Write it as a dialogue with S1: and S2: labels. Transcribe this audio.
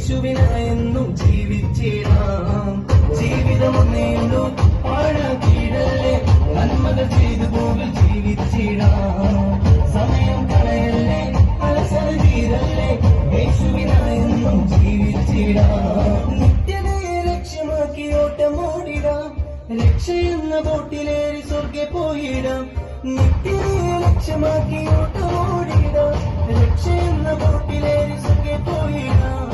S1: യേശുവിനായെന്നും ജീവിച്ചിടാം. ജീവിതമൊന്നേണ്ടു പാഴാക്കിയിടല്ലേ, നന്മകൾ ചെയ്തു പോകൽ ജീവിച്ചിടാം. സമയം കളയല്ലേ, അലസത തീരല്ലേ, യേശുവിനായെന്നും ജീവിച്ചിടാം. നിത്യതയെ ലക്ഷ്യമാക്കി ഓട്ടമോടിടാം, രക്ഷയെന്ന ബോട്ടിലേറി സ്വർഗ്ഗെ പോയിടാം. നിത്യതയെ ലക്ഷ്യമാക്കി ഓട്ടമോടിടാം, രക്ഷയെന്ന ബോട്ടിലേറി സ്വർഗ്ഗെ പോയിടാം.